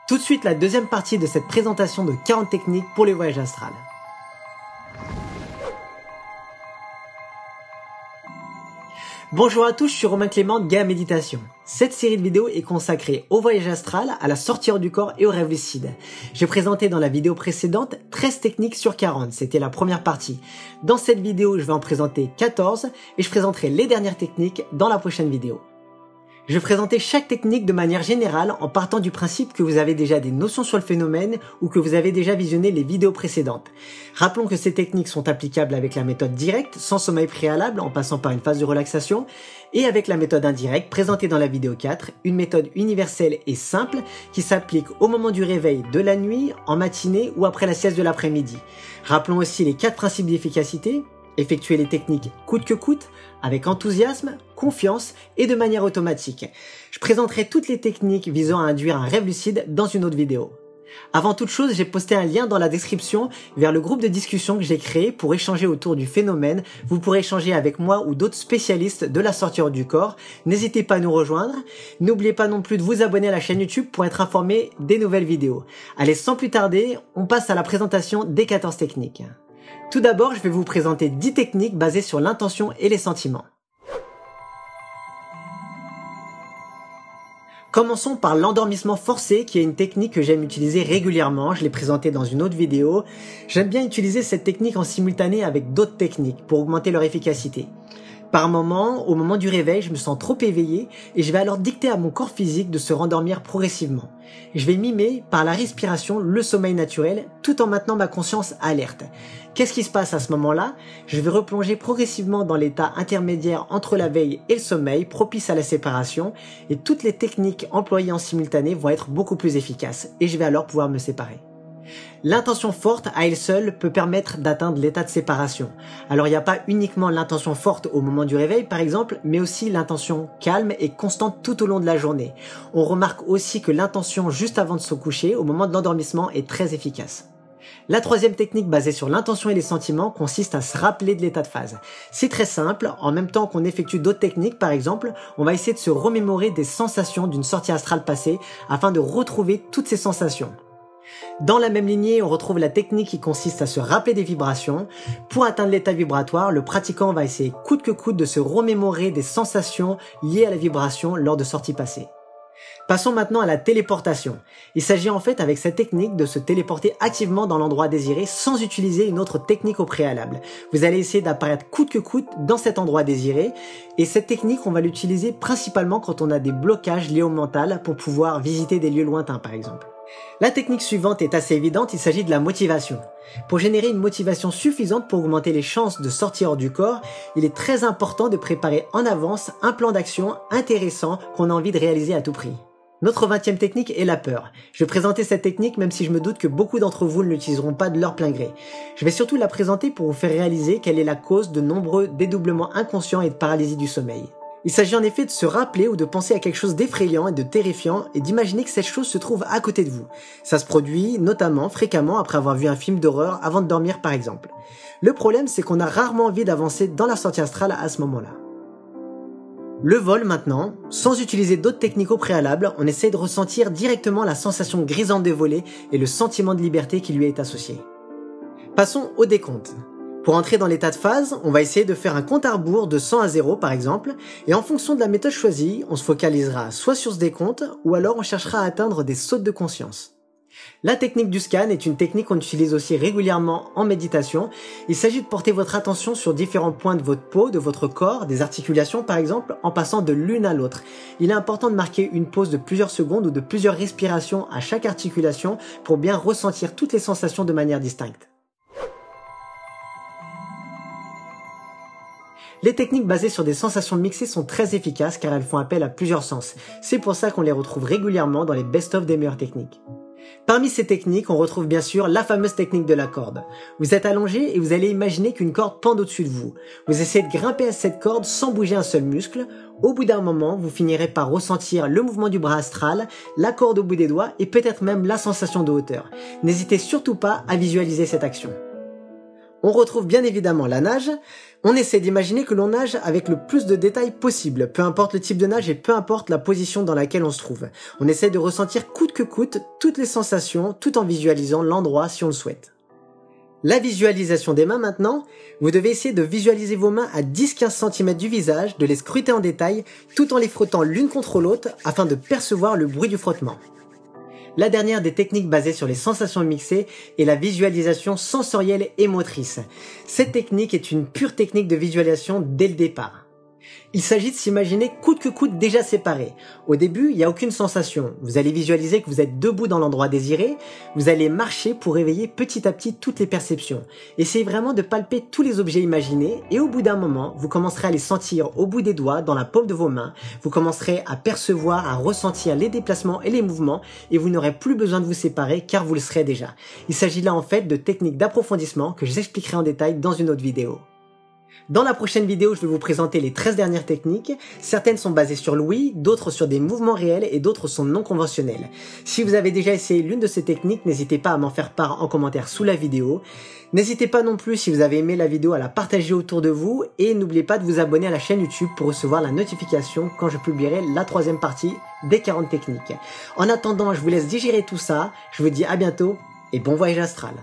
Tout de suite la deuxième partie de cette présentation de 40 techniques pour les voyages astrales. Bonjour à tous, je suis Romain Clément de Gaia Méditation. Cette série de vidéos est consacrée au voyage astral, à la sortie hors du corps et au rêve lucide. J'ai présenté dans la vidéo précédente 13 techniques sur 40, c'était la première partie. Dans cette vidéo, je vais en présenter 14 et je présenterai les dernières techniques dans la prochaine vidéo. Je vais présenter chaque technique de manière générale en partant du principe que vous avez déjà des notions sur le phénomène ou que vous avez déjà visionné les vidéos précédentes. Rappelons que ces techniques sont applicables avec la méthode directe, sans sommeil préalable, en passant par une phase de relaxation, et avec la méthode indirecte présentée dans la vidéo 4, une méthode universelle et simple qui s'applique au moment du réveil de la nuit, en matinée ou après la sieste de l'après-midi. Rappelons aussi les 4 principes d'efficacité. Effectuer les techniques coûte que coûte, avec enthousiasme, confiance et de manière automatique. Je présenterai toutes les techniques visant à induire un rêve lucide dans une autre vidéo. Avant toute chose, j'ai posté un lien dans la description vers le groupe de discussion que j'ai créé pour échanger autour du phénomène. Vous pourrez échanger avec moi ou d'autres spécialistes de la sortie hors du corps. N'hésitez pas à nous rejoindre. N'oubliez pas non plus de vous abonner à la chaîne YouTube pour être informé des nouvelles vidéos. Allez, sans plus tarder, on passe à la présentation des 14 techniques. Tout d'abord, je vais vous présenter 10 techniques basées sur l'intention et les sentiments. Commençons par l'endormissement forcé, qui est une technique que j'aime utiliser régulièrement. Je l'ai présentée dans une autre vidéo. J'aime bien utiliser cette technique en simultané avec d'autres techniques pour augmenter leur efficacité. Par moment, au moment du réveil, je me sens trop éveillé et je vais alors dicter à mon corps physique de se rendormir progressivement. Je vais mimer par la respiration le sommeil naturel tout en maintenant ma conscience alerte. Qu'est-ce qui se passe à ce moment-là? Je vais replonger progressivement dans l'état intermédiaire entre la veille et le sommeil, propice à la séparation, et toutes les techniques employées en simultané vont être beaucoup plus efficaces et je vais alors pouvoir me séparer. L'intention forte à elle seule peut permettre d'atteindre l'état de séparation. Alors il n'y a pas uniquement l'intention forte au moment du réveil par exemple, mais aussi l'intention calme et constante tout au long de la journée. On remarque aussi que l'intention juste avant de se coucher, au moment de l'endormissement, est très efficace. La troisième technique basée sur l'intention et les sentiments consiste à se rappeler de l'état de phase. C'est très simple, en même temps qu'on effectue d'autres techniques par exemple, on va essayer de se remémorer des sensations d'une sortie astrale passée afin de retrouver toutes ces sensations. Dans la même lignée, on retrouve la technique qui consiste à se rappeler des vibrations. Pour atteindre l'état vibratoire, le pratiquant va essayer coûte que coûte de se remémorer des sensations liées à la vibration lors de sorties passées. Passons maintenant à la téléportation. Il s'agit en fait avec cette technique de se téléporter activement dans l'endroit désiré sans utiliser une autre technique au préalable. Vous allez essayer d'apparaître coûte que coûte dans cet endroit désiré et cette technique on va l'utiliser principalement quand on a des blocages liés au mental pour pouvoir visiter des lieux lointains par exemple. La technique suivante est assez évidente, il s'agit de la motivation. Pour générer une motivation suffisante pour augmenter les chances de sortir hors du corps, il est très important de préparer en avance un plan d'action intéressant qu'on a envie de réaliser à tout prix. Notre 20e technique est la peur. Je vais présenter cette technique même si je me doute que beaucoup d'entre vous ne l'utiliseront pas de leur plein gré. Je vais surtout la présenter pour vous faire réaliser qu'elle est la cause de nombreux dédoublements inconscients et de paralysie du sommeil. Il s'agit en effet de se rappeler ou de penser à quelque chose d'effrayant et de terrifiant et d'imaginer que cette chose se trouve à côté de vous. Ça se produit notamment fréquemment après avoir vu un film d'horreur avant de dormir par exemple. Le problème c'est qu'on a rarement envie d'avancer dans la sortie astrale à ce moment-là. Le vol maintenant, sans utiliser d'autres techniques au préalable, on essaie de ressentir directement la sensation grisante de voler et le sentiment de liberté qui lui est associé. Passons au décompte. Pour entrer dans l'état de phase, on va essayer de faire un compte à rebours de 100 à 0 par exemple, et en fonction de la méthode choisie, on se focalisera soit sur ce décompte, ou alors on cherchera à atteindre des sautes de conscience. La technique du scan est une technique qu'on utilise aussi régulièrement en méditation. Il s'agit de porter votre attention sur différents points de votre peau, de votre corps, des articulations par exemple, en passant de l'une à l'autre. Il est important de marquer une pause de plusieurs secondes ou de plusieurs respirations à chaque articulation pour bien ressentir toutes les sensations de manière distincte. Les techniques basées sur des sensations mixées sont très efficaces car elles font appel à plusieurs sens. C'est pour ça qu'on les retrouve régulièrement dans les best-of des meilleures techniques. Parmi ces techniques, on retrouve bien sûr la fameuse technique de la corde. Vous êtes allongé et vous allez imaginer qu'une corde pend au-dessus de vous. Vous essayez de grimper à cette corde sans bouger un seul muscle. Au bout d'un moment, vous finirez par ressentir le mouvement du bras astral, la corde au bout des doigts et peut-être même la sensation de hauteur. N'hésitez surtout pas à visualiser cette action. On retrouve bien évidemment la nage. On essaie d'imaginer que l'on nage avec le plus de détails possible, peu importe le type de nage et peu importe la position dans laquelle on se trouve. On essaie de ressentir coûte que coûte toutes les sensations tout en visualisant l'endroit si on le souhaite. La visualisation des mains maintenant, vous devez essayer de visualiser vos mains à 10-15 cm du visage, de les scruter en détail tout en les frottant l'une contre l'autre afin de percevoir le bruit du frottement. La dernière des techniques basées sur les sensations mixées est la visualisation sensorielle et motrice. Cette technique est une pure technique de visualisation dès le départ. Il s'agit de s'imaginer coûte que coûte déjà séparés. Au début, il n'y a aucune sensation. Vous allez visualiser que vous êtes debout dans l'endroit désiré. Vous allez marcher pour réveiller petit à petit toutes les perceptions. Essayez vraiment de palper tous les objets imaginés et au bout d'un moment, vous commencerez à les sentir au bout des doigts, dans la paume de vos mains. Vous commencerez à percevoir, à ressentir les déplacements et les mouvements et vous n'aurez plus besoin de vous séparer car vous le serez déjà. Il s'agit là en fait de techniques d'approfondissement que j'expliquerai en détail dans une autre vidéo. Dans la prochaine vidéo, je vais vous présenter les 13 dernières techniques. Certaines sont basées sur l'ouïe, d'autres sur des mouvements réels et d'autres sont non conventionnelles. Si vous avez déjà essayé l'une de ces techniques, n'hésitez pas à m'en faire part en commentaire sous la vidéo. N'hésitez pas non plus, si vous avez aimé la vidéo, à la partager autour de vous et n'oubliez pas de vous abonner à la chaîne YouTube pour recevoir la notification quand je publierai la troisième partie des 40 techniques. En attendant, je vous laisse digérer tout ça. Je vous dis à bientôt et bon voyage astral.